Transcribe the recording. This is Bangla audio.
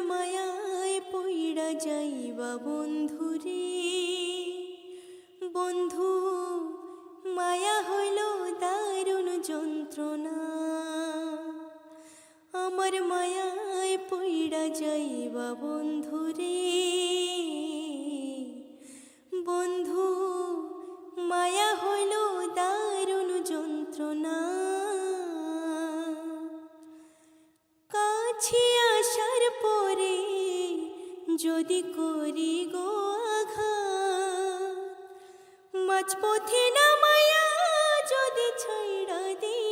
মায়ায় পইড়া যাইবা বন্ধুরে। বন্ধু মায়া হইল দারুণ যন্ত্রণা, আমার মায়ায় পইড়া যাইবা বন্ধুরে। বন্ধু মায়া হইল দারুণ যন্ত্রণা, কাছে আসার পরে যদি করি গো আঘাত, মাঝপথে নামায়া যদি ছাইড়া দি